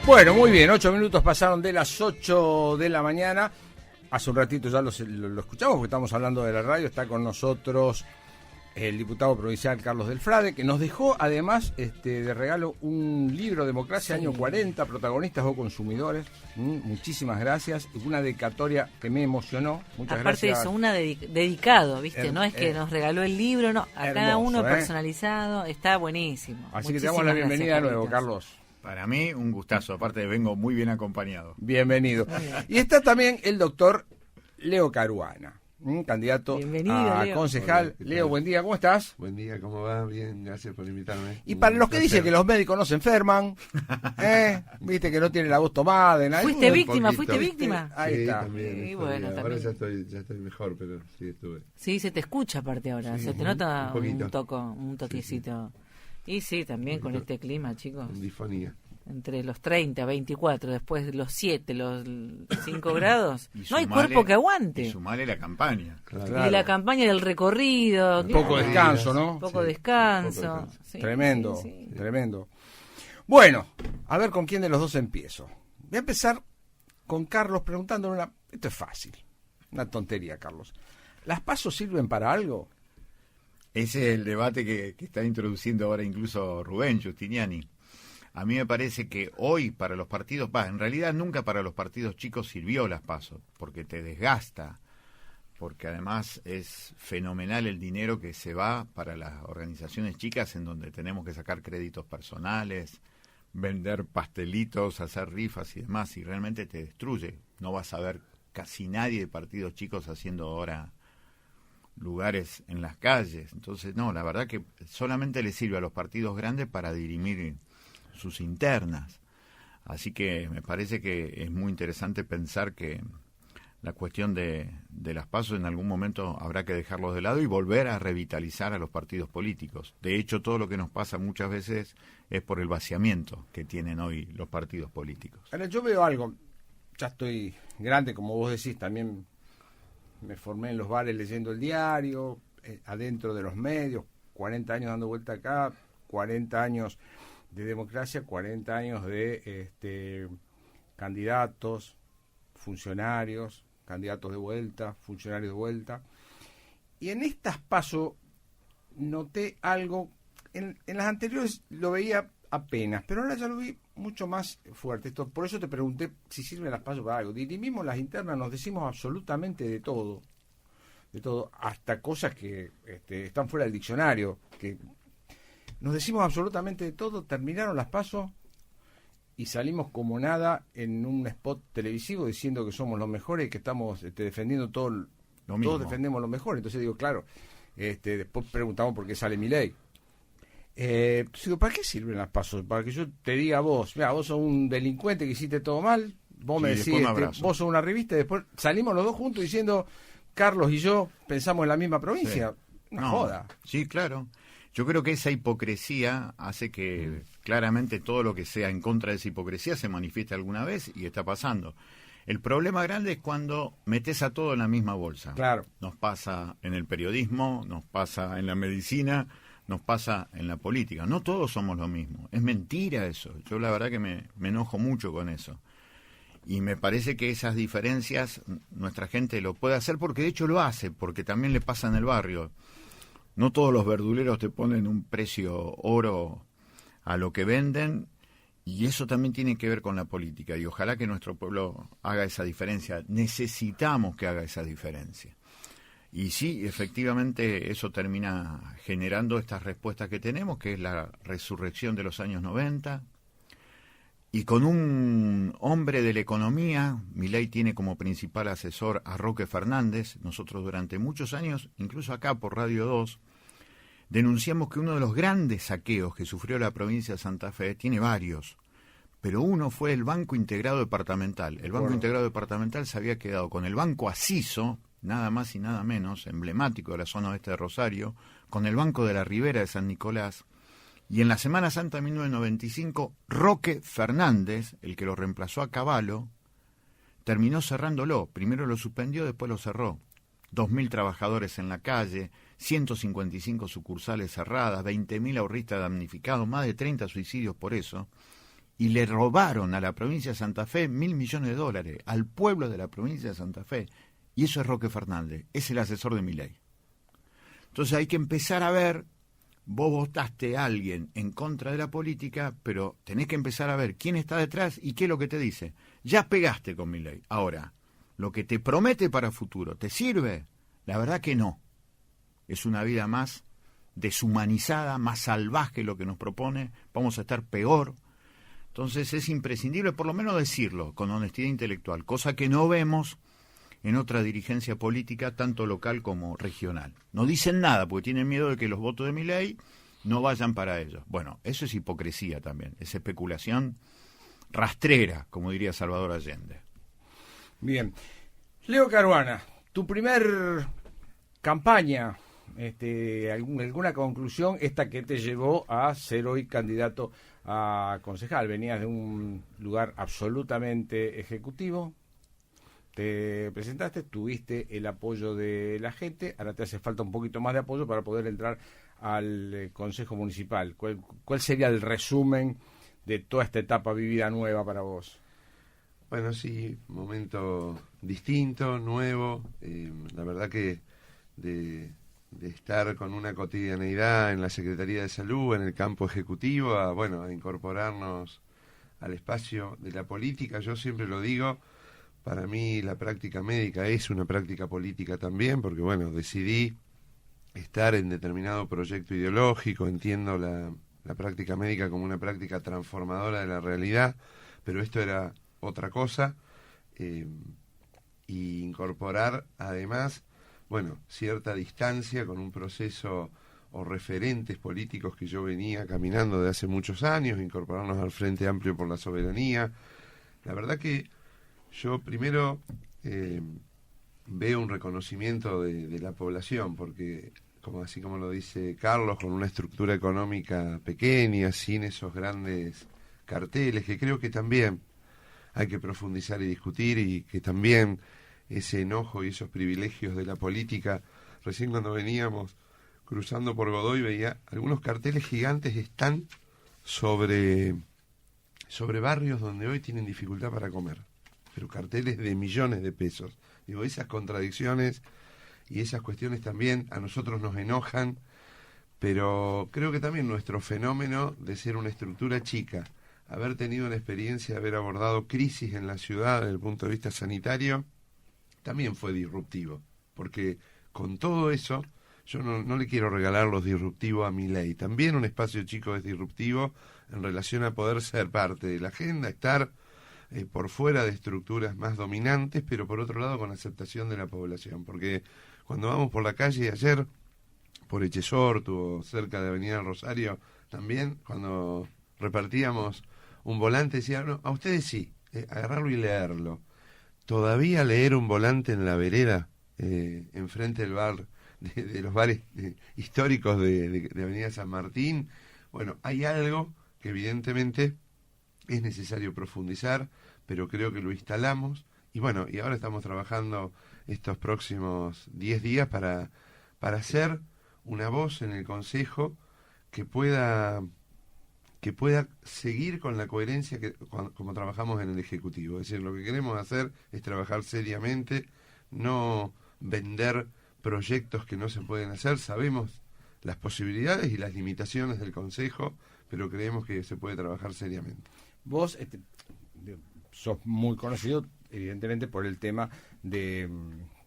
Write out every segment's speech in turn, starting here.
Bueno, muy bien, 8 minutos pasaron de las 8 de la mañana. Hace un ratito ya lo escuchamos, porque estamos hablando de la radio. Está con nosotros el diputado provincial Carlos Delfrade, que nos dejó además de regalo un libro, Democracia, año 40, protagonistas o consumidores. Muchísimas gracias. Una dedicatoria que me emocionó. Muchas Aparte gracias. de eso, una dedicado, ¿viste? No es que nos regaló el libro, no. A cada hermoso, uno personalizado. Está buenísimo. Así que te damos la bienvenida de nuevo, Carlos. Para mí, un gustazo. Aparte, vengo muy bien acompañado. Bienvenido. Y está también el doctor Leo Caruana, candidato a Leo. concejal. Hola, Leo, buen día, ¿cómo estás? Buen día, ¿cómo va? Bien, gracias por invitarme. Y para los que dicen que los médicos no se enferman, viste que no tienen la voz tomada, de nada. ¿Fuiste víctima? Ahí sí, está. También, Y bueno, ahora también. ya estoy mejor, pero sí estuve. Sí, se te escucha aparte ahora. Sí, Se te nota un poquito. un toquecito. Y sí, también con este clima, chicos. Con disfonía. Entre los 30, 24, después los 7, los 5 grados. Y No hay sumale- cuerpo que aguante. Y sumale la campaña. Claro. Y la campaña del recorrido. Un poco Claro. descanso, ¿no? Poco Sí, descanso. poco descanso. Sí, Tremendo, sí. tremendo. Bueno, a ver con quién de los dos empiezo. Voy a empezar con Carlos preguntándole una... Esto es fácil, una tontería, Carlos. ¿Las PASO sirven para algo? Ese es el debate que está introduciendo ahora incluso Rubén Giustiniani. A mí me parece que hoy para los partidos, en realidad nunca para los partidos chicos sirvió las PASO, porque te desgasta, porque además es fenomenal el dinero que se va para las organizaciones chicas en donde tenemos que sacar créditos personales, vender pastelitos, hacer rifas y demás, y realmente te destruye. No vas a ver casi nadie de partidos chicos haciendo ahora lugares en las calles. Entonces, no, la verdad que solamente le sirve a los partidos grandes para dirimir sus internas. Así que me parece que es muy interesante pensar que la cuestión de las PASO en algún momento habrá que dejarlos de lado y volver a revitalizar a los partidos políticos. De hecho, todo lo que nos pasa muchas veces es por el vaciamiento que tienen hoy los partidos políticos. Ahora, yo veo algo, ya estoy grande, como vos decís, también me formé en los bares leyendo el diario, adentro de los medios, 40 años dando vuelta acá, 40 años de democracia, 40 años de candidatos, funcionarios, candidatos de vuelta, funcionarios de vuelta. Y en estas PASO noté algo, en las anteriores lo veía apenas, pero ahora ya lo vi mucho más fuerte. Por eso te pregunté si sirven las PASO para algo. Dirimimos las internas, nos decimos absolutamente de todo, hasta cosas que están fuera del diccionario, que nos decimos absolutamente de todo. Terminaron las PASO y salimos como nada en un spot televisivo diciendo que somos los mejores y que estamos defendiendo todo Lo mismo. todos defendemos lo mejor. Entonces digo, claro, después preguntamos por qué sale Milei. Digo, ¿para qué sirven las PASO? Para que yo te diga a vos, mira, vos sos un delincuente que hiciste todo mal, vos me decís, vos sos una revista, y después salimos los dos juntos diciendo, Carlos y yo pensamos en la misma provincia. Sí. Una joda. Sí, claro. Yo creo que esa hipocresía hace que claramente todo lo que sea en contra de esa hipocresía se manifieste alguna vez y está pasando. El problema grande es cuando metes a todo en la misma bolsa. Claro. Nos pasa en el periodismo, nos pasa en la medicina, nos pasa en la política. No todos somos lo mismo. Es mentira eso. Yo la verdad que me enojo mucho con eso. Y me parece que esas diferencias nuestra gente lo puede hacer porque de hecho lo hace, porque también le pasa en el barrio. No todos los verduleros te ponen un precio oro a lo que venden y eso también tiene que ver con la política y ojalá que nuestro pueblo haga esa diferencia. Necesitamos que haga esa diferencia. Y sí, efectivamente eso termina generando estas respuestas que tenemos, que es la resurrección de los años 90. Y con un hombre de la economía, Milei tiene como principal asesor a Roque Fernández. Nosotros durante muchos años, incluso acá por Radio 2, denunciamos que uno de los grandes saqueos que sufrió la provincia de Santa Fe, tiene varios, pero uno fue el Banco Integrado Departamental. El Banco Integrado Departamental se había quedado con el Banco Asiso, nada más y nada menos, emblemático de la zona oeste de Rosario, con el Banco de la Ribera de San Nicolás, y en la Semana Santa de 1995, Roque Fernández, el que lo reemplazó a Cavallo, terminó cerrándolo. Primero lo suspendió, después lo cerró. 2.000 trabajadores en la calle, 155 sucursales cerradas, 20.000 ahorristas damnificados, más de 30 suicidios por eso. y le robaron a la provincia de Santa Fe $1.000 millones, al pueblo de la provincia de Santa Fe. Y eso es Roque Fernández, es el asesor de Milei. Entonces hay que empezar a ver, vos votaste a alguien en contra de la política, pero tenés que empezar a ver quién está detrás y qué es lo que te dice. Ya pegaste con Milei. Ahora, lo que te promete para futuro, ¿te sirve? La verdad que no. Es una vida más deshumanizada, más salvaje lo que nos propone, vamos a estar peor. Entonces es imprescindible por lo menos decirlo con honestidad intelectual, cosa que no vemos en otra dirigencia política, tanto local como regional. No dicen nada porque tienen miedo de que los votos de Milei no vayan para ellos. Bueno, eso es hipocresía también, es especulación rastrera, como diría Salvador Allende. Bien. Leo Caruana, tu primer campaña, alguna conclusión, esta que te llevó a ser hoy candidato a concejal. Venías de un lugar absolutamente ejecutivo, te presentaste, tuviste el apoyo de la gente, ahora te hace falta un poquito más de apoyo para poder entrar al Consejo Municipal. ¿Cuál sería el resumen de toda esta etapa vivida nueva para vos? Bueno, sí, momento distinto, nuevo. La verdad que de estar con una cotidianeidad en la Secretaría de Salud, en el campo ejecutivo, a incorporarnos al espacio de la política. Yo siempre lo digo, para mí la práctica médica es una práctica política también, porque decidí estar en determinado proyecto ideológico, entiendo la práctica médica como una práctica transformadora de la realidad, pero esto era otra cosa, y incorporar además cierta distancia con un proceso o referentes políticos que yo venía caminando de hace muchos años, incorporarnos al Frente Amplio por la Soberanía. La verdad que yo primero veo un reconocimiento de la población, porque así como lo dice Carlos, con una estructura económica pequeña, sin esos grandes carteles, que creo que también hay que profundizar y discutir, y que también ese enojo y esos privilegios de la política, recién cuando veníamos cruzando por Godoy veía algunos carteles gigantes están sobre barrios donde hoy tienen dificultad para comer, pero carteles de millones de pesos. Digo, esas contradicciones y esas cuestiones también a nosotros nos enojan, pero creo que también nuestro fenómeno de ser una estructura chica, haber tenido una experiencia de haber abordado crisis en la ciudad desde el punto de vista sanitario, también fue disruptivo, porque con todo eso yo no le quiero regalar los disruptivos a Milei. También un espacio chico es disruptivo en relación a poder ser parte de la agenda, estar por fuera de estructuras más dominantes, pero por otro lado con aceptación de la población, porque cuando vamos por la calle ayer, por Echesortu o cerca de Avenida Rosario, también cuando repartíamos un volante decía, no, a ustedes sí, agarrarlo y leerlo. Todavía leer un volante en la vereda, enfrente del bar, de los bares históricos de Avenida San Martín, hay algo que evidentemente es necesario profundizar, pero creo que lo instalamos, y ahora estamos trabajando estos próximos 10 días para hacer una voz en el Consejo que pueda seguir con la coherencia como trabajamos en el Ejecutivo. Es decir, lo que queremos hacer es trabajar seriamente, no vender proyectos que no se pueden hacer. Sabemos las posibilidades y las limitaciones del Consejo, pero creemos que se puede trabajar seriamente. Vos sos muy conocido, evidentemente, por el tema de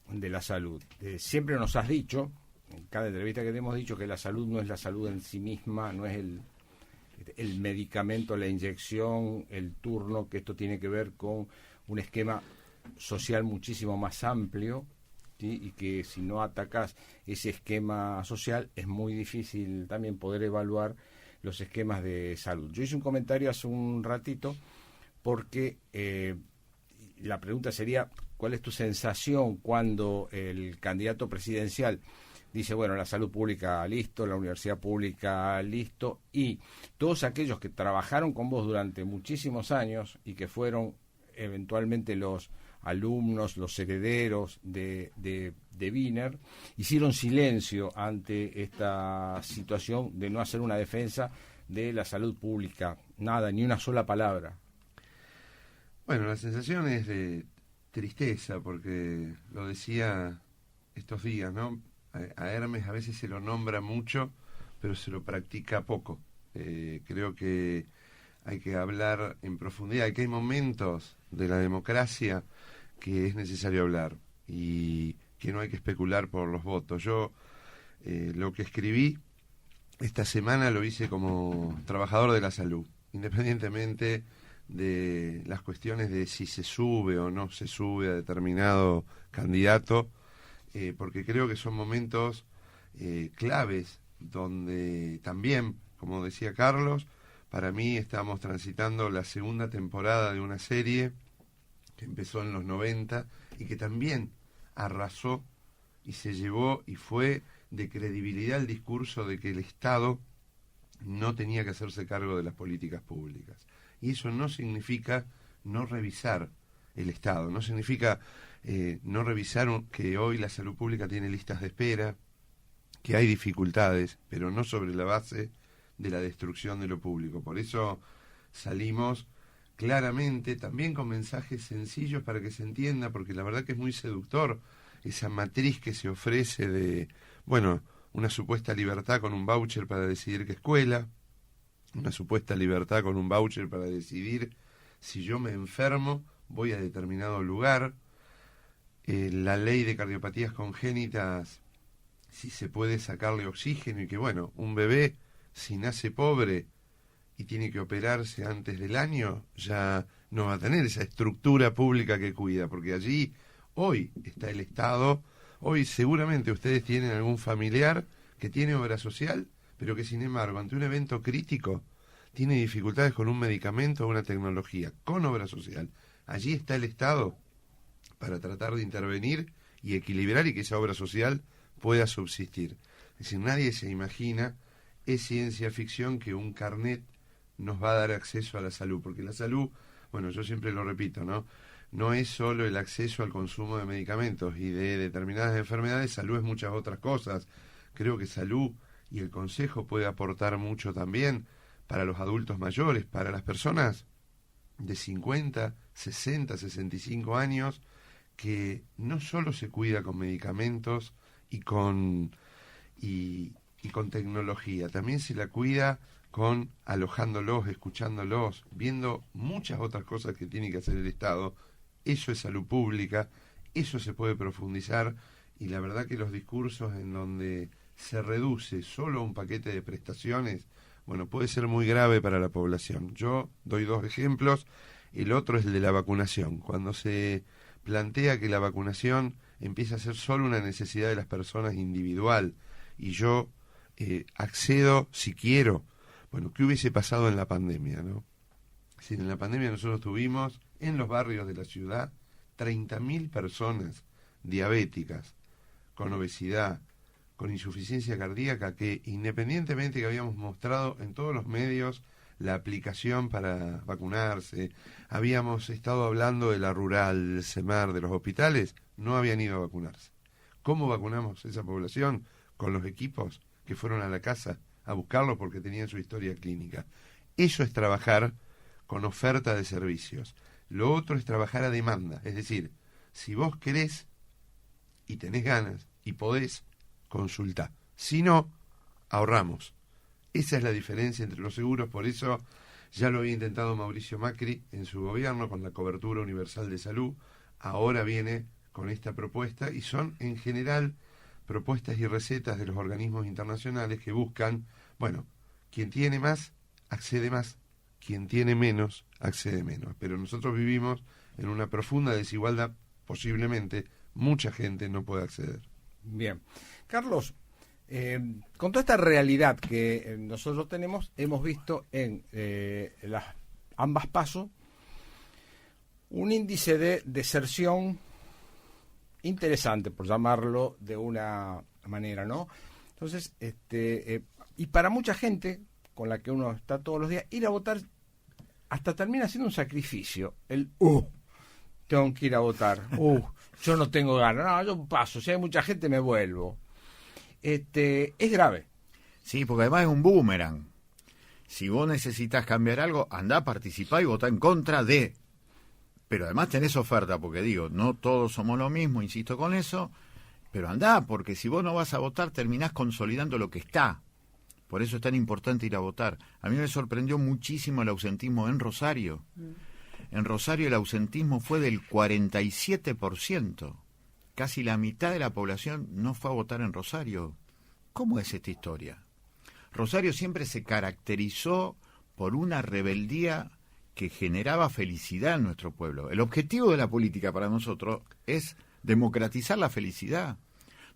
la salud. Siempre nos has dicho, en cada entrevista que te hemos dicho, que la salud no es la salud en sí misma, no es el medicamento, la inyección, el turno, que esto tiene que ver con un esquema social muchísimo más amplio, ¿sí? Y que si no atacas ese esquema social es muy difícil también poder evaluar los esquemas de salud. Yo hice un comentario hace un ratito porque la pregunta sería, ¿cuál es tu sensación cuando el candidato presidencial dice, la salud pública listo, la universidad pública listo, y todos aquellos que trabajaron con vos durante muchísimos años y que fueron eventualmente los alumnos, los herederos de Wiener, hicieron silencio ante esta situación de no hacer una defensa de la salud pública? Nada, ni una sola palabra. Bueno, la sensación es de tristeza, porque lo decía estos días, ¿no? A Hermes a veces se lo nombra mucho, pero se lo practica poco. Creo que hay que hablar en profundidad, que hay momentos de la democracia que es necesario hablar y que no hay que especular por los votos. Yo lo que escribí esta semana lo hice como trabajador de la salud, independientemente de las cuestiones de si se sube o no se sube a determinado candidato, porque creo que son momentos claves donde también, como decía Carlos, para mí estamos transitando la segunda temporada de una serie que empezó en los 90 y que también arrasó y se llevó y fue de credibilidad el discurso de que el Estado no tenía que hacerse cargo de las políticas públicas. Y eso no significa no revisar el Estado, no significa no revisar que hoy la salud pública tiene listas de espera, que hay dificultades, pero no sobre la base de la destrucción de lo público. Por eso salimos claramente, también con mensajes sencillos para que se entienda, porque la verdad que es muy seductor esa matriz que se ofrece de, bueno, una supuesta libertad con un voucher para decidir qué escuela, una supuesta libertad con un voucher para decidir si yo me enfermo, voy a determinado lugar, la ley de cardiopatías congénitas, si se puede sacarle oxígeno y que, bueno, un bebé, si nace pobre y tiene que operarse antes del año, ya no va a tener esa estructura pública que cuida, porque allí hoy está el Estado, hoy seguramente ustedes tienen algún familiar que tiene obra social, pero que sin embargo ante un evento crítico tiene dificultades con un medicamento o una tecnología, con obra social. Allí está el Estado para tratar de intervenir y equilibrar y que esa obra social pueda subsistir. Es decir, nadie se imagina, es ciencia ficción que un carnet nos va a dar acceso a la salud, porque la salud, bueno, yo siempre lo repito, ¿no? No es solo el acceso al consumo de medicamentos y de determinadas enfermedades, salud es muchas otras cosas. Creo que salud y el consejo puede aportar mucho también para los adultos mayores, para las personas de 50, 60, 65 años, que no solo se cuida con medicamentos y con tecnología, también se la cuida con alojándolos, escuchándolos, viendo muchas otras cosas que tiene que hacer el Estado. Eso es salud pública, eso se puede profundizar, y la verdad que los discursos en donde se reduce solo un paquete de prestaciones, bueno, puede ser muy grave para la población. Yo doy dos ejemplos. El otro es el de la vacunación. Cuando se plantea que la vacunación empieza a ser solo una necesidad de las personas individual y yo accedo si quiero. Bueno, ¿qué hubiese pasado en la pandemia, no? Si en la pandemia nosotros tuvimos en los barrios de la ciudad 30.000 personas diabéticas, con obesidad, con insuficiencia cardíaca, que independientemente que habíamos mostrado en todos los medios la aplicación para vacunarse, habíamos estado hablando de la rural, del SEMAR, de los hospitales, no habían ido a vacunarse. ¿Cómo vacunamos esa población? Con los equipos que fueron a la casa a buscarlos porque tenían su historia clínica. Eso es trabajar con oferta de servicios. Lo otro es trabajar a demanda, es decir, si vos querés y tenés ganas y podés, consultá. Si no, ahorramos. Esa es la diferencia entre los seguros, por eso ya lo había intentado Mauricio Macri en su gobierno con la cobertura universal de salud, ahora viene con esta propuesta y son en general propuestas y recetas de los organismos internacionales que buscan, bueno, quien tiene más, accede más, quien tiene menos, accede menos. Pero nosotros vivimos en una profunda desigualdad, posiblemente mucha gente no puede acceder. Bien. Carlos, con toda esta realidad que nosotros tenemos, hemos visto en las ambas pasos un índice de deserción interesante, por llamarlo de una manera, ¿no? Entonces, y para mucha gente con la que uno está todos los días, ir a votar hasta termina siendo un sacrificio. Tengo que ir a votar. Yo no tengo ganas. No, yo paso. Si hay mucha gente, me vuelvo. Es grave. Sí, porque además es un boomerang. Si vos necesitas cambiar algo, andá a participar y votá en contra de. Pero además tenés oferta, porque digo, no todos somos lo mismo, insisto con eso, pero andá, porque si vos no vas a votar, terminás consolidando lo que está. Por eso es tan importante ir a votar. A mí me sorprendió muchísimo el ausentismo en Rosario. En Rosario el ausentismo fue del 47%. Casi la mitad de la población no fue a votar en Rosario. ¿Cómo es esta historia? Rosario siempre se caracterizó por una rebeldía que generaba felicidad en nuestro pueblo. El objetivo de la política para nosotros es democratizar la felicidad.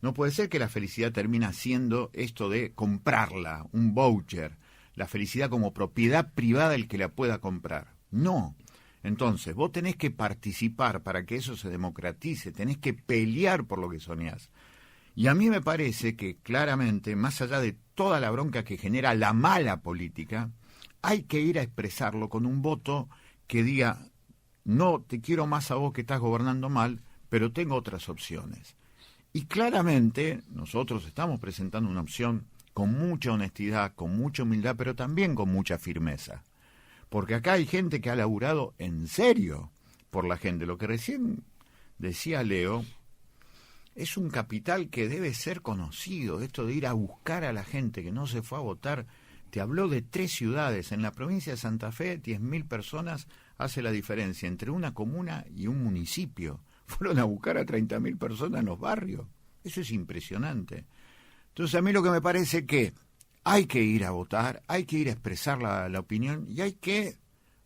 No puede ser que la felicidad termine siendo esto de comprarla, un voucher, la felicidad como propiedad privada del que la pueda comprar. No. Entonces, vos tenés que participar para que eso se democratice, tenés que pelear por lo que soñás. Y a mí me parece que claramente, más allá de toda la bronca que genera la mala política, hay que ir a expresarlo con un voto que diga, no te quiero más a vos que estás gobernando mal, pero tengo otras opciones. Y claramente nosotros estamos presentando una opción con mucha honestidad, con mucha humildad, pero también con mucha firmeza. Porque acá hay gente que ha laburado en serio por la gente. Lo que recién decía Leo es un capital que debe ser conocido. Esto de ir a buscar a la gente que no se fue a votar. Te habló de 3 ciudades. En la provincia de Santa Fe, 10.000 personas hace la diferencia entre una comuna y un municipio. Fueron a buscar a 30.000 personas en los barrios. Eso es impresionante. Entonces a mí lo que me parece que hay que ir a votar, hay que ir a expresar la opinión y hay que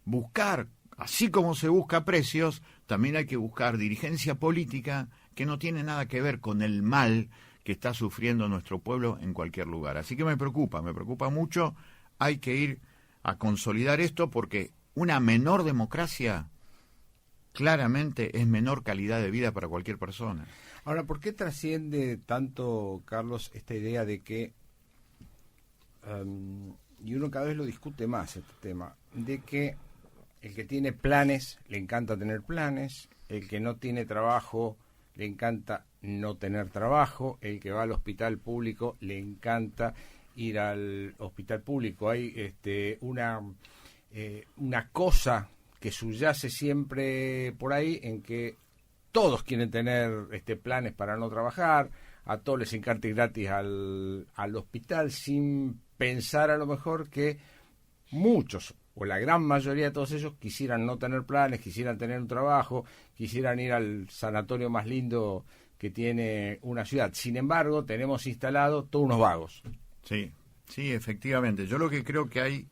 buscar, así como se busca precios, también hay que buscar dirigencia política que no tiene nada que ver con el mal que está sufriendo nuestro pueblo en cualquier lugar. Así que me preocupa mucho, hay que ir a consolidar esto porque una menor democracia claramente es menor calidad de vida para cualquier persona. Ahora, ¿por qué trasciende tanto, Carlos, esta idea de que, y uno cada vez lo discute más este tema, de que el que tiene planes le encanta tener planes, el que no tiene trabajo le encanta no tener trabajo, el que va al hospital público le encanta ir al hospital público? Hay una cosa que subyace siempre por ahí en que todos quieren tener planes para no trabajar, a todos les encanta ir gratis al hospital sin pensar a lo mejor que muchos o la gran mayoría de todos ellos quisieran no tener planes, quisieran tener un trabajo, quisieran ir al sanatorio más lindo que tiene una ciudad. Sin embargo, tenemos instalados todos unos vagos. Sí, efectivamente. Yo lo que creo que hay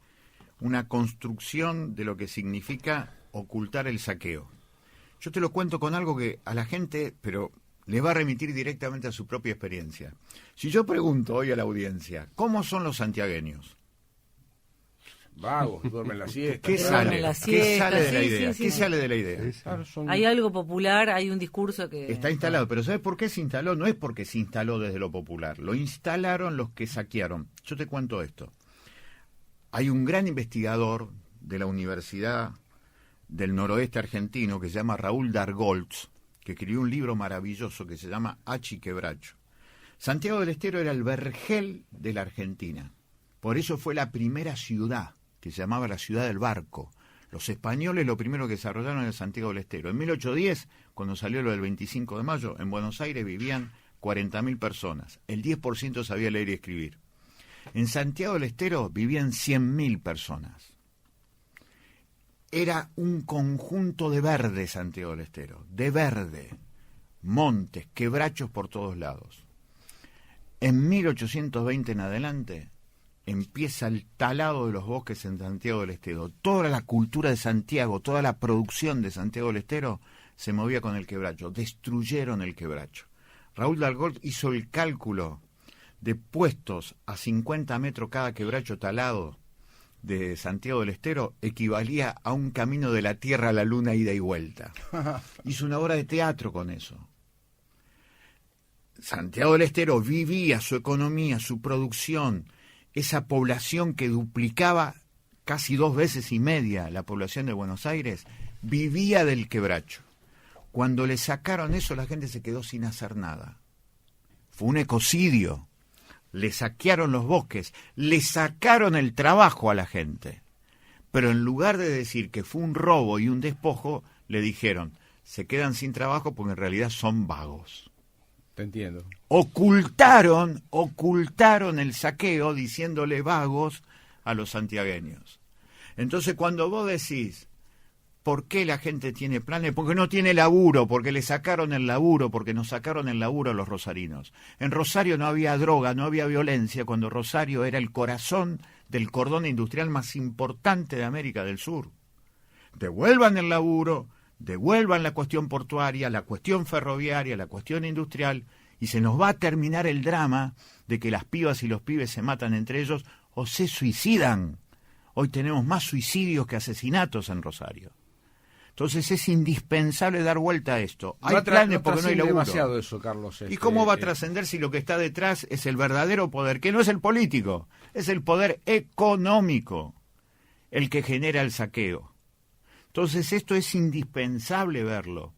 una construcción de lo que significa ocultar el saqueo. Yo te lo cuento con algo que a la gente, pero le va a remitir directamente a su propia experiencia. Si yo pregunto hoy a la audiencia, ¿cómo son los santiagueños? Vagos, duermen la siesta. ¿Qué sale? ¿Qué sale de la sí, idea? sí, ¿Qué sí. sale de la idea? Hay algo popular, hay un discurso que... Está instalado, pero ¿sabes por qué se instaló? No es porque se instaló desde lo popular, lo instalaron los que saquearon. Yo te cuento esto. Hay un gran investigador de la Universidad del Noroeste Argentino que se llama Raúl Dargoltz, que escribió un libro maravilloso que se llama Hachi Quebracho. Santiago del Estero era el vergel de la Argentina. Por eso fue la primera ciudad, que se llamaba la ciudad del barco. Los españoles lo primero que desarrollaron era Santiago del Estero. En 1810, cuando salió lo del 25 de mayo, en Buenos Aires vivían 40.000 personas. El 10% sabía leer y escribir. En Santiago del Estero vivían 100.000 personas. Era un conjunto de verde Santiago del Estero, de verde, montes, quebrachos por todos lados. En 1820 en adelante empieza el talado de los bosques en Santiago del Estero. Toda la cultura de Santiago, toda la producción de Santiago del Estero se movía con el quebracho, destruyeron el quebracho. Raúl Dargoltz hizo el cálculo de puestos a 50 metros cada quebracho talado de Santiago del Estero equivalía a un camino de la Tierra a la Luna ida y vuelta. Hizo una obra de teatro con eso. Santiago del Estero vivía su economía, su producción, esa población que duplicaba casi 2 veces y media la población de Buenos Aires, vivía del quebracho. Cuando le sacaron eso, la gente se quedó sin hacer nada. Fue un ecocidio. le saquearon los bosques, le sacaron el trabajo a la gente. Pero en lugar de decir que fue un robo y un despojo, le dijeron, se quedan sin trabajo porque en realidad son vagos. Te entiendo. Ocultaron el saqueo diciéndole vagos a los santiagueños. Entonces cuando vos decís, ¿por qué la gente tiene planes? Porque no tiene laburo, porque le sacaron el laburo, porque nos sacaron el laburo a los rosarinos. En Rosario no había droga, no había violencia, cuando Rosario era el corazón del cordón industrial más importante de América del Sur. Devuelvan el laburo, devuelvan la cuestión portuaria, la cuestión ferroviaria, la cuestión industrial, y se nos va a terminar el drama de que las pibas y los pibes se matan entre ellos o se suicidan. Hoy tenemos más suicidios que asesinatos en Rosario. Entonces es indispensable dar vuelta a esto. Hay planes porque no hay laburo. Demasiado eso, Carlos. ¿Y cómo va a trascender si lo que está detrás es el verdadero poder, que no es el político, es el poder económico, el que genera el saqueo? Entonces esto es indispensable verlo.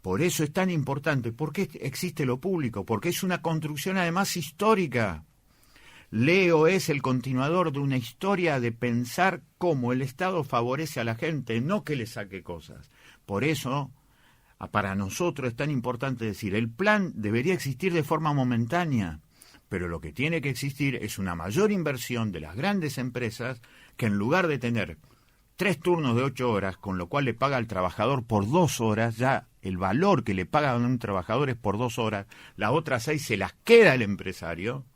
Por eso es tan importante. ¿Por qué existe lo público? Porque es una construcción además histórica. Leo es el continuador de una historia de pensar cómo el Estado favorece a la gente, no que le saque cosas. Por eso, para nosotros es tan importante decir, el plan debería existir de forma momentánea, pero lo que tiene que existir es una mayor inversión de las grandes empresas que en lugar de tener 3 turnos de 8 horas, con lo cual le paga al trabajador por 2 horas, ya el valor que le pagan a un trabajador es por 2 horas, las otras 6 se las queda el empresario.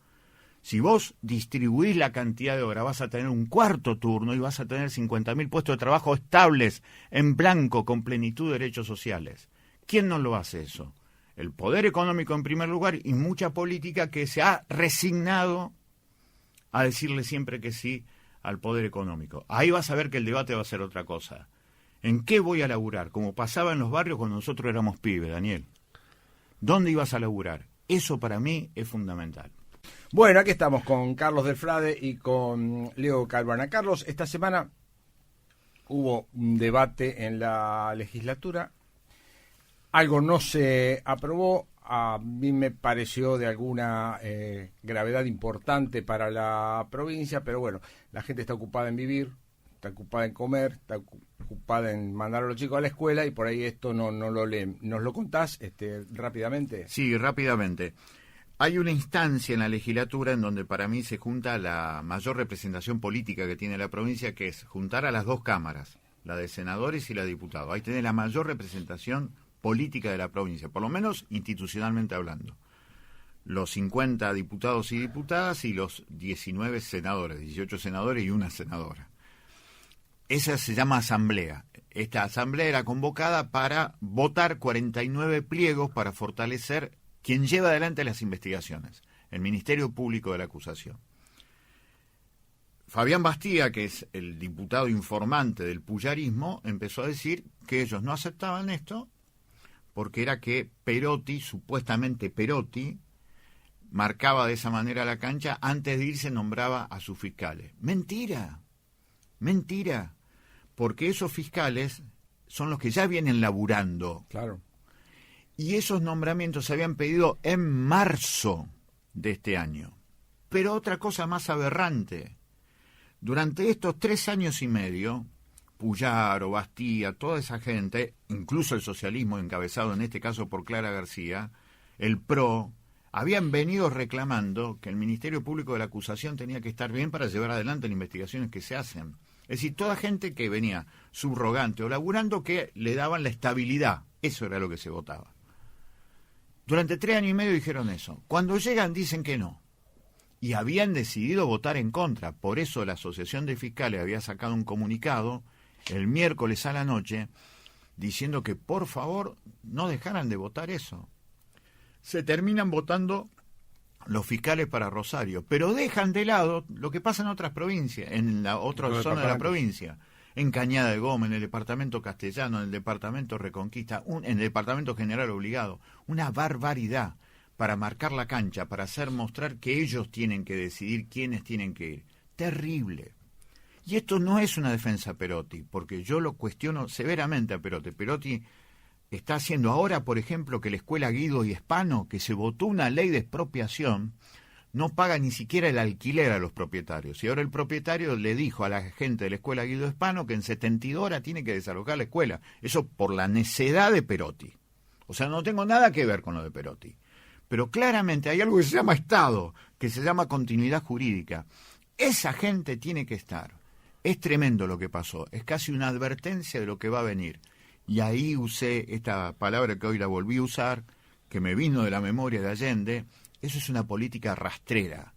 Si vos distribuís la cantidad de horas, vas a tener un 4º turno y vas a tener 50.000 puestos de trabajo estables, en blanco, con plenitud de derechos sociales. ¿Quién no lo hace eso? El poder económico en primer lugar y mucha política que se ha resignado a decirle siempre que sí al poder económico. Ahí vas a ver que el debate va a ser otra cosa. ¿En qué voy a laburar? Como pasaba en los barrios cuando nosotros éramos pibes, Daniel. ¿Dónde ibas a laburar? Eso para mí es fundamental. Bueno, aquí estamos con Carlos Delfrade y con Leo Calvana. Carlos, esta semana hubo un debate en la legislatura. Algo no se aprobó. A mí me pareció de alguna gravedad importante para la provincia, pero bueno, la gente está ocupada en vivir, está ocupada en comer, está ocupada en mandar a los chicos a la escuela y por ahí esto no lo leen. ¿Nos lo contás rápidamente? Sí, rápidamente. Hay una instancia en la legislatura en donde para mí se junta la mayor representación política que tiene la provincia, que es juntar a las 2 cámaras, la de senadores y la de diputados. Ahí tiene la mayor representación política de la provincia, por lo menos institucionalmente hablando. Los 50 diputados y diputadas y los 19 senadores, 18 senadores y una senadora. Esa se llama asamblea. Esta asamblea era convocada para votar 49 pliegos para fortalecer quien lleva adelante las investigaciones, el Ministerio Público de la Acusación. Fabián Bastía, que es el diputado informante del puyarismo, empezó a decir que ellos no aceptaban esto porque era que Perotti, supuestamente Perotti, marcaba de esa manera la cancha, antes de irse nombraba a sus fiscales. Mentira, mentira, porque esos fiscales son los que ya vienen laburando. Claro. Y esos nombramientos se habían pedido en marzo de este año. Pero otra cosa más aberrante, durante estos 3 años y medio, Puyaro, Bastía, toda esa gente, incluso el socialismo encabezado en este caso por Clara García, el PRO, habían venido reclamando que el Ministerio Público de la Acusación tenía que estar bien para llevar adelante las investigaciones que se hacen. Es decir, toda gente que venía subrogante o laburando que le daban la estabilidad, eso era lo que se votaba. Durante 3 años y medio dijeron eso. Cuando llegan dicen que no. Y habían decidido votar en contra. Por eso la Asociación de Fiscales había sacado un comunicado el miércoles a la noche diciendo que por favor no dejaran de votar eso. Se terminan votando los fiscales para Rosario, pero dejan de lado lo que pasa en otras provincias, en la otra zona de la provincia. En Cañada de Gómez, en el departamento Castellano, en el departamento Reconquista, en el departamento General Obligado. Una barbaridad para marcar la cancha, para hacer mostrar que ellos tienen que decidir quiénes tienen que ir. Terrible. Y esto no es una defensa a Perotti, porque yo lo cuestiono severamente a Perotti. Perotti está haciendo ahora, por ejemplo, que la escuela Guido y Hispano, que se votó una ley de expropiación, no paga ni siquiera el alquiler a los propietarios. Y ahora el propietario le dijo a la gente de la escuela Guido Hispano que en 72 horas tiene que desalojar la escuela. Eso por la necedad de Perotti. O sea, no tengo nada que ver con lo de Perotti. Pero claramente hay algo que se llama Estado, que se llama continuidad jurídica. Esa gente tiene que estar. Es tremendo lo que pasó. Es casi una advertencia de lo que va a venir. Y ahí usé esta palabra que hoy la volví a usar, que me vino de la memoria de Allende. Eso es una política rastrera.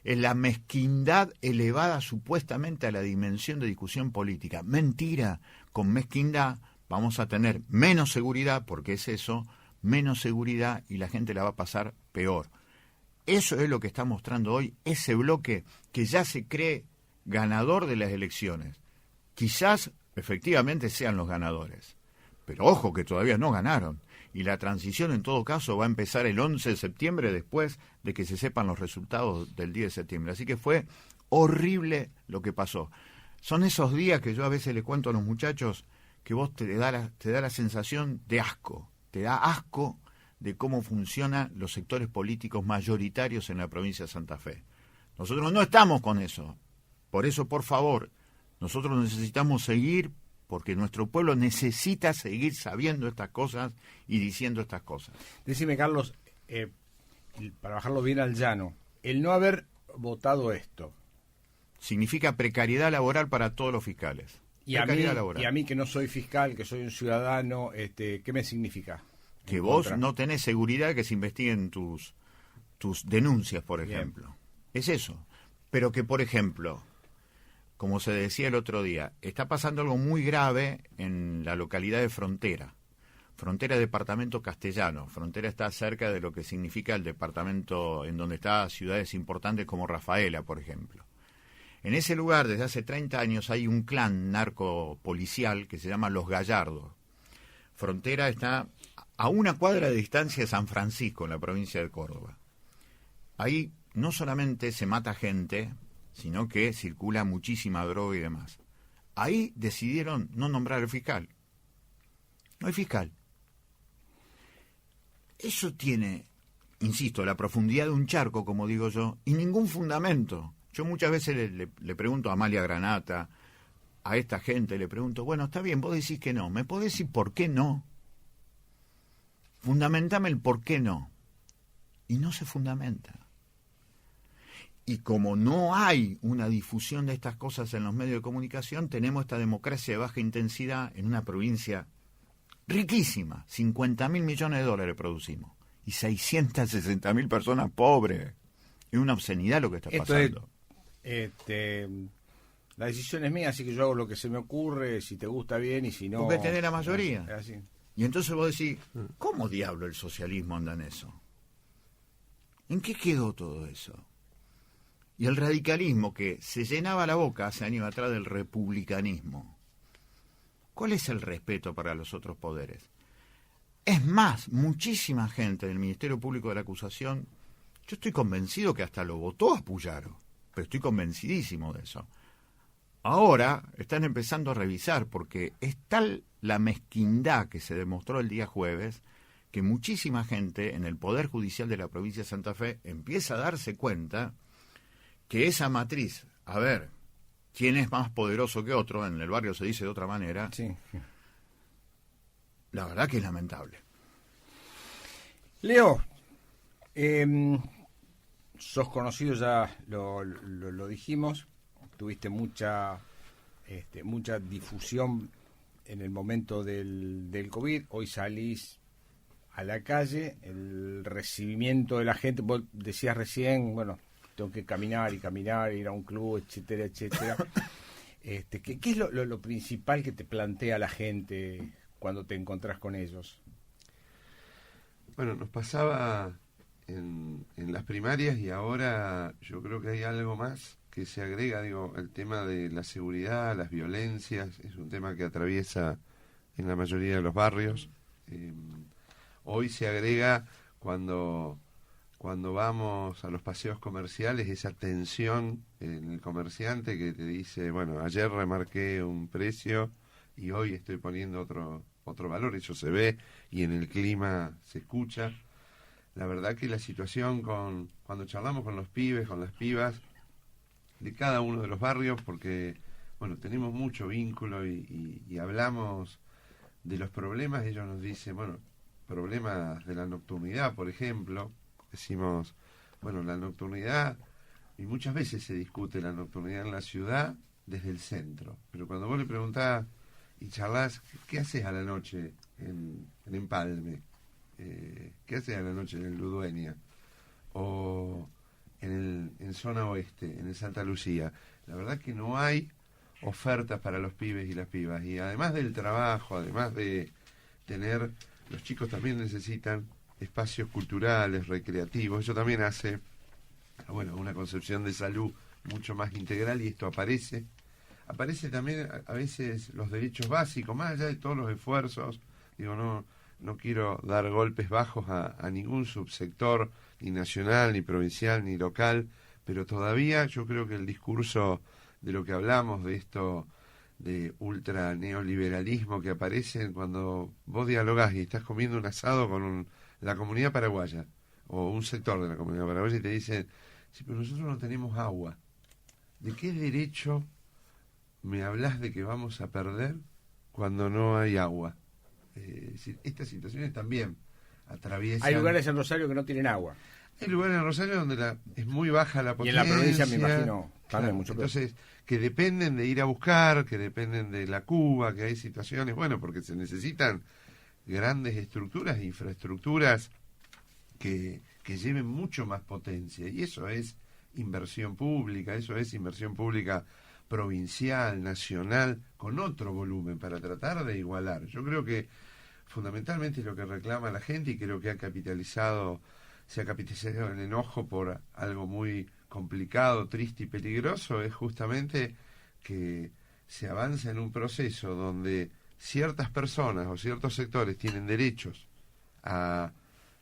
Es la mezquindad elevada supuestamente a la dimensión de discusión política. Mentira. Con mezquindad vamos a tener menos seguridad, porque es eso, menos seguridad y la gente la va a pasar peor. Eso es lo que está mostrando hoy ese bloque que ya se cree ganador de las elecciones. Quizás efectivamente sean los ganadores, pero ojo que todavía no ganaron. Y la transición en todo caso va a empezar el 11 de septiembre después de que se sepan los resultados del 10 de septiembre. Así que fue horrible lo que pasó. Son esos días que yo a veces le cuento a los muchachos que vos te da la sensación de asco. Te da asco de cómo funcionan los sectores políticos mayoritarios en la provincia de Santa Fe. Nosotros no estamos con eso. Por eso, por favor, nosotros necesitamos seguir, porque nuestro pueblo necesita seguir sabiendo estas cosas y diciendo estas cosas. Decime, Carlos, para bajarlo bien al llano, el no haber votado esto. Significa precariedad laboral para todos los fiscales. Y a mí que no soy fiscal, que soy un ciudadano, ¿qué me significa? Que vos no tenés seguridad que se investiguen tus denuncias, por ejemplo. Bien. Es eso. Pero que, por ejemplo, como se decía el otro día, está pasando algo muy grave en la localidad de Frontera. Frontera departamento castellano. Frontera está cerca de lo que significa el departamento en donde está ciudades importantes como Rafaela, por ejemplo. En ese lugar, desde hace 30 años, hay un clan narco-policial que se llama Los Gallardos. Frontera está a una cuadra de distancia de San Francisco, en la provincia de Córdoba. Ahí no solamente se mata gente, sino que circula muchísima droga y demás. Ahí decidieron no nombrar al fiscal. No hay fiscal. Eso tiene, insisto, la profundidad de un charco, como digo yo, y ningún fundamento. Yo muchas veces le pregunto a Amalia Granata, a esta gente, le pregunto, bueno, está bien, vos decís que no, ¿me podés decir por qué no? Fundamentame el por qué no. Y no se fundamenta. Y como no hay una difusión de estas cosas en los medios de comunicación, tenemos esta democracia de baja intensidad en una provincia riquísima. 50.000 millones de dólares producimos. Y 660.000 personas pobres. Es una obscenidad lo que está pasando. La decisión es mía, así que yo hago lo que se me ocurre, si te gusta bien y si no... Porque tenés la mayoría. Es así. Y entonces vos decís, ¿cómo diablo el socialismo anda en eso? ¿En qué quedó todo eso? Y el radicalismo, que se llenaba la boca hace años atrás del republicanismo. ¿Cuál es el respeto para los otros poderes? Es más, muchísima gente del Ministerio Público de la Acusación, yo estoy convencido que hasta lo votó a Puyaro, pero estoy convencidísimo de eso. Ahora están empezando a revisar, porque es tal la mezquindad que se demostró el día jueves, que muchísima gente en el Poder Judicial de la provincia de Santa Fe empieza a darse cuenta que esa matriz, a ver, ¿quién es más poderoso que otro? En el barrio se dice de otra manera. Sí. La verdad que es lamentable. Leo, sos conocido, ya lo dijimos, tuviste mucha difusión en el momento del COVID, hoy salís a la calle, el recibimiento de la gente, vos decías recién, bueno, tengo que caminar, ir a un club, etcétera, etcétera. ¿Qué es lo principal que te plantea la gente cuando te encontrás con ellos? Bueno, nos pasaba en las primarias y ahora yo creo que hay algo más que se agrega, el tema de la seguridad, las violencias, es un tema que atraviesa en la mayoría de los barrios. Hoy se agrega cuando vamos a los paseos comerciales, esa tensión en el comerciante que te dice, bueno, ayer remarqué un precio y hoy estoy poniendo otro valor, eso se ve y en el clima se escucha. la verdad que la situación cuando charlamos con los pibes, con las pibas, de cada uno de los barrios, porque, bueno, tenemos mucho vínculo y hablamos de los problemas, ellos nos dicen, bueno, problemas de la nocturnidad, por ejemplo, decimos, bueno, la nocturnidad, y muchas veces se discute la nocturnidad en la ciudad desde el centro, pero cuando vos le preguntás y charlas, ¿qué haces a la noche en Empalme? ¿Qué haces a la noche en el Ludueña? O en zona oeste, en el Santa Lucía. La verdad que no hay ofertas para los pibes y las pibas. Y además del trabajo, además de tener, los chicos también necesitan espacios culturales, recreativos. Eso también hace, bueno, una concepción de salud mucho más integral, y esto aparece también a veces los derechos básicos, más allá de todos los esfuerzos. Digo, no quiero dar golpes bajos a ningún subsector, ni nacional, ni provincial, ni local, pero todavía yo creo que el discurso de lo que hablamos, de esto de ultra neoliberalismo que aparece cuando vos dialogás y estás comiendo un asado con la comunidad paraguaya, o un sector de la comunidad paraguaya, y te dicen, sí, pero nosotros no tenemos agua. ¿De qué derecho me hablas de que vamos a perder cuando no hay agua? Estas situaciones también atraviesan. Hay lugares en Rosario que no tienen agua. Hay lugares en Rosario donde es muy baja la Y en potencia. la provincia me imagino también Claro, mucho peor. entonces, que dependen de ir a buscar, que dependen de la cuba, que hay situaciones, bueno, porque se necesitan grandes estructuras e infraestructuras que lleven mucho más potencia. Y eso es inversión pública, provincial, nacional, con otro volumen para tratar de igualar. Yo creo que fundamentalmente lo que reclama la gente, y creo que se ha capitalizado el enojo por algo muy complicado, triste y peligroso, es justamente que se avanza en un proceso donde ciertas personas o ciertos sectores tienen derechos a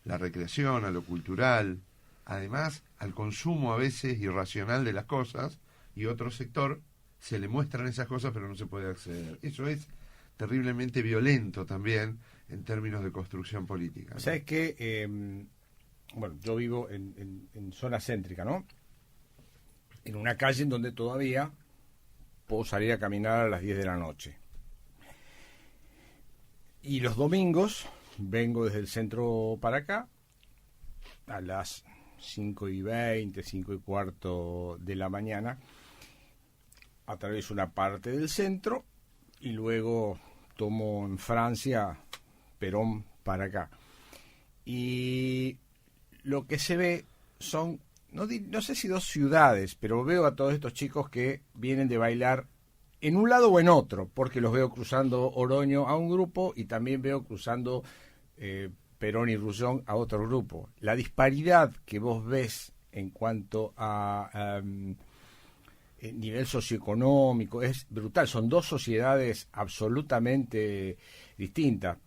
la recreación, a lo cultural, además al consumo a veces irracional de las cosas, y otro sector se le muestran esas cosas pero no se puede acceder. Eso es terriblemente violento también en términos de construcción política, ¿no? ¿Sabes qué? Bueno, yo vivo en zona céntrica, ¿no? En una calle en donde todavía puedo salir a caminar a las 10 de la noche. Y los domingos vengo desde el centro para acá a las 5:20, 5:15 de la mañana. Atravieso una parte del centro y luego tomo en Francia Perón para acá. Y lo que se ve son, no sé si dos ciudades, pero veo a todos estos chicos que vienen de bailar en un lado o en otro, porque los veo cruzando Oroño a un grupo y también veo cruzando Perón y Rullón a otro grupo. La disparidad que vos ves en cuanto a nivel socioeconómico es brutal. Son dos sociedades absolutamente distintas.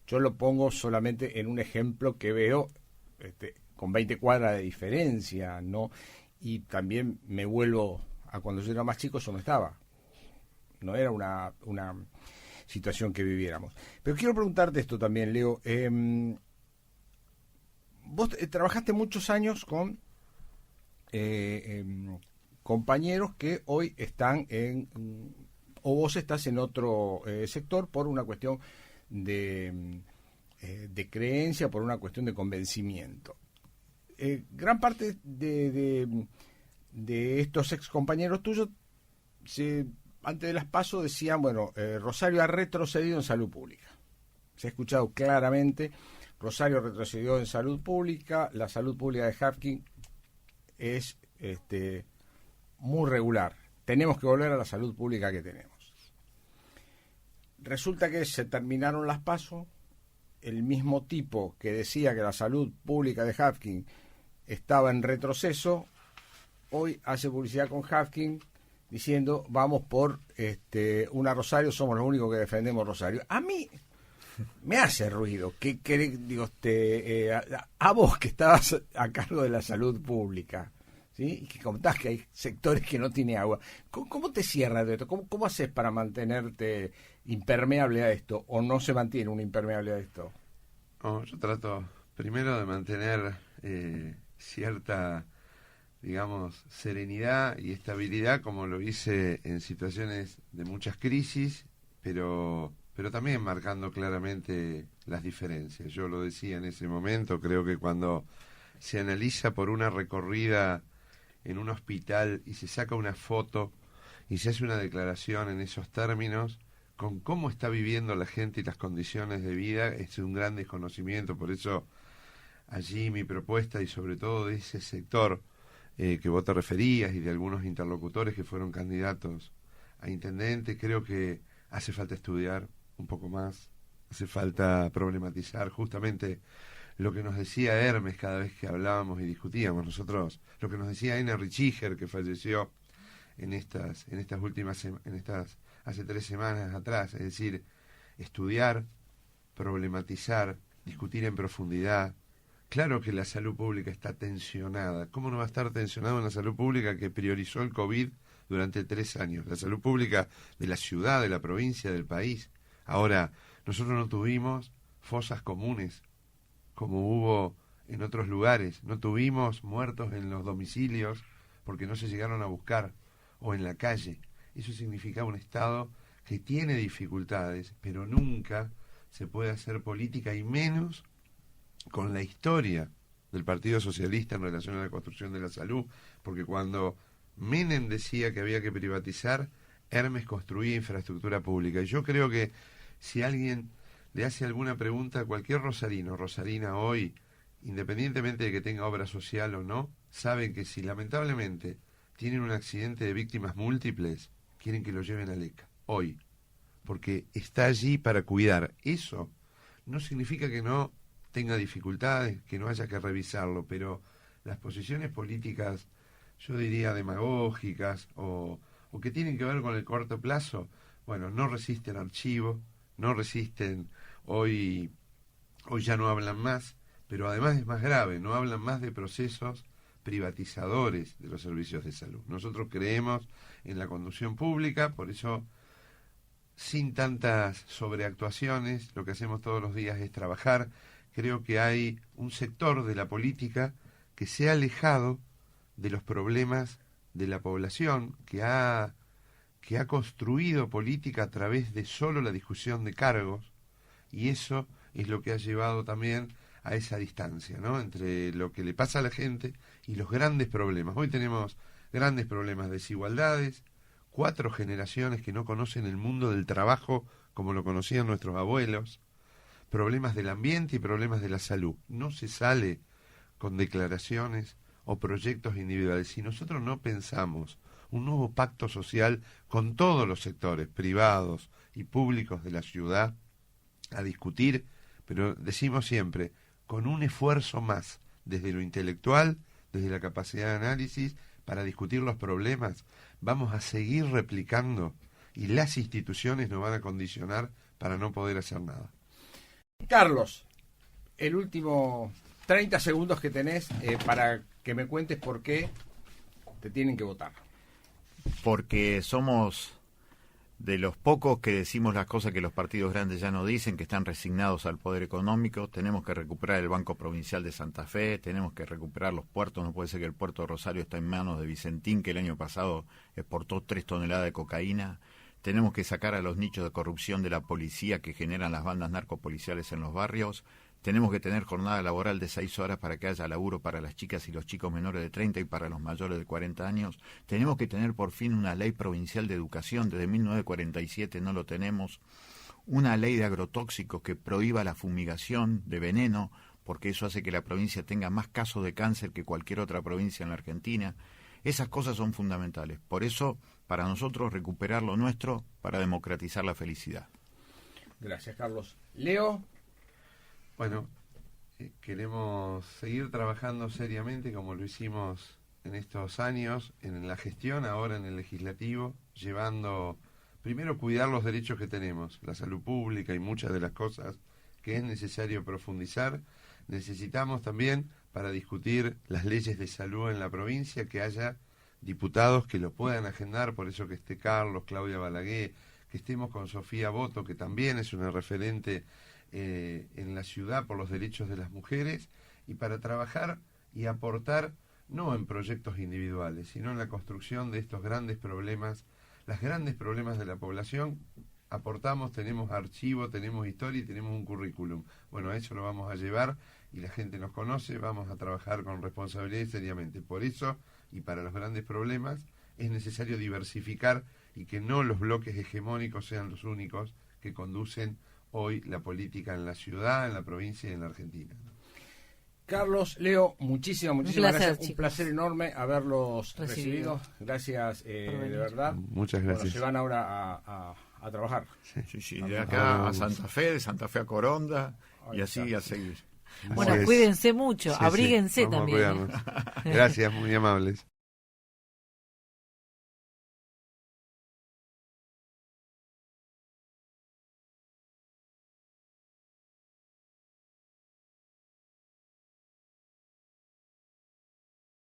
Yo lo pongo solamente en un ejemplo que veo con 20 cuadras de diferencia, ¿no? Y también me vuelvo a cuando yo era más chico, eso no estaba. No era una situación que viviéramos. Pero quiero preguntarte esto también, Leo. Vos trabajaste muchos años con compañeros que hoy están o vos estás en otro sector por una cuestión de creencia, por una cuestión de convencimiento. Gran parte de estos ex compañeros tuyos antes de las PASO decían, bueno, Rosario ha retrocedido en salud pública. Se ha escuchado claramente, Rosario retrocedió en salud pública, la salud pública de Hapkin es muy regular. Tenemos que volver a la salud pública que tenemos. Resulta que se terminaron las PASO, el mismo tipo que decía que la salud pública de Hapkin estaba en retroceso, hoy hace publicidad con Hapkin diciendo vamos por una Rosario, somos los únicos que defendemos Rosario. A mí me hace ruido que digo, a vos que estabas a cargo de la salud pública, ¿sí? Y que contás que hay sectores que no tienen agua. ¿Cómo te cierras de esto? ¿Cómo haces para mantenerte impermeable a esto? ¿O no se mantiene un impermeable a esto? No, yo trato primero de mantener cierta, digamos, serenidad y estabilidad, como lo hice en situaciones de muchas crisis, pero también marcando claramente las diferencias. Yo lo decía en ese momento, creo que cuando se analiza por una recorrida en un hospital y se saca una foto y se hace una declaración en esos términos, con cómo está viviendo la gente y las condiciones de vida, es un gran desconocimiento. Por eso allí mi propuesta, y sobre todo de ese sector que vos te referías y de algunos interlocutores que fueron candidatos a intendente, creo que hace falta estudiar un poco más, hace falta problematizar justamente lo que nos decía Hermes cada vez que hablábamos y discutíamos nosotros, lo que nos decía Einar Richiger, que falleció hace 3 semanas atrás, es decir, estudiar, problematizar, discutir en profundidad. Claro que la salud pública está tensionada. ¿Cómo no va a estar tensionada una salud pública que priorizó el COVID durante 3 años? La salud pública de la ciudad, de la provincia, del país. Ahora, nosotros no tuvimos fosas comunes como hubo en otros lugares. No tuvimos muertos en los domicilios porque no se llegaron a buscar, o en la calle. Eso significa un Estado que tiene dificultades, pero nunca se puede hacer política, y menos con la historia del Partido Socialista en relación a la construcción de la salud, porque cuando Menem decía que había que privatizar, Hermes construía infraestructura pública. Y yo creo que si alguien le hace alguna pregunta a cualquier rosarino, rosarina hoy, independientemente de que tenga obra social o no, saben que si lamentablemente tienen un accidente de víctimas múltiples, quieren que lo lleven a ECA, hoy, porque está allí para cuidar. Eso no significa que no tenga dificultades, que no haya que revisarlo, pero las posiciones políticas, yo diría demagógicas, o que tienen que ver con el corto plazo, bueno, no resisten archivo, no resisten, hoy ya no hablan más, pero además es más grave, no hablan más de procesos privatizadores de los servicios de salud. Nosotros creemos en la conducción pública, por eso, sin tantas sobreactuaciones, lo que hacemos todos los días es trabajar. Creo que hay un sector de la política que se ha alejado de los problemas de la población, que ha construido política a través de solo la discusión de cargos, y eso es lo que ha llevado también a esa distancia, ¿no?, entre lo que le pasa a la gente y los grandes problemas. Hoy tenemos grandes problemas, desigualdades, 4 generaciones que no conocen el mundo del trabajo como lo conocían nuestros abuelos, problemas del ambiente y problemas de la salud. No se sale con declaraciones o proyectos individuales. Si nosotros no pensamos un nuevo pacto social con todos los sectores privados y públicos de la ciudad a discutir, pero decimos siempre, con un esfuerzo más desde lo intelectual, desde la capacidad de análisis, para discutir los problemas, vamos a seguir replicando, y las instituciones nos van a condicionar para no poder hacer nada. Carlos, el último 30 segundos que tenés para que me cuentes por qué te tienen que votar. Porque somos de los pocos que decimos las cosas que los partidos grandes ya no dicen, que están resignados al poder económico. Tenemos que recuperar el Banco Provincial de Santa Fe, tenemos que recuperar los puertos. No puede ser que el puerto de Rosario está en manos de Vicentín, que el año pasado exportó 3 toneladas de cocaína. Tenemos que sacar a los nichos de corrupción de la policía que generan las bandas narcopoliciales en los barrios. Tenemos que tener jornada laboral de 6 horas para que haya laburo para las chicas y los chicos menores de 30 y para los mayores de 40 años. Tenemos que tener por fin una ley provincial de educación. Desde 1947 no lo tenemos. Una ley de agrotóxicos que prohíba la fumigación de veneno, porque eso hace que la provincia tenga más casos de cáncer que cualquier otra provincia en la Argentina. Esas cosas son fundamentales. Por eso, para nosotros, recuperar lo nuestro para democratizar la felicidad. Gracias, Carlos. Leo. Bueno, queremos seguir trabajando seriamente como lo hicimos en estos años, en la gestión, ahora en el legislativo, llevando, primero, cuidar los derechos que tenemos, la salud pública y muchas de las cosas que es necesario profundizar. Necesitamos también, para discutir las leyes de salud en la provincia, que haya diputados que lo puedan agendar, por eso que esté Carlos, Claudia Balaguer, que estemos con Sofía Boto, que también es una referente en la ciudad por los derechos de las mujeres y para trabajar y aportar no en proyectos individuales, sino en la construcción de estos grandes problemas, los grandes problemas de la población. Aportamos, tenemos archivo, tenemos historia y tenemos un currículum. Bueno, a eso lo vamos a llevar y la gente nos conoce, vamos a trabajar con responsabilidad y seriamente. Por eso, y para los grandes problemas, es necesario diversificar y que no los bloques hegemónicos sean los únicos que conducen hoy la política en la ciudad, en la provincia y en la Argentina. Carlos, Leo, muchísimas placer, gracias. chicos. Un placer enorme haberlos recibido. Gracias, de verdad. Muchas gracias. Bueno, se van ahora a trabajar. Sí, de acá a Santa Fe, de Santa Fe a Coronda, y así a seguir. Bueno, Así es. cuídense mucho, Sí, abríguense vamos a también. cuidarnos. Gracias, muy amables.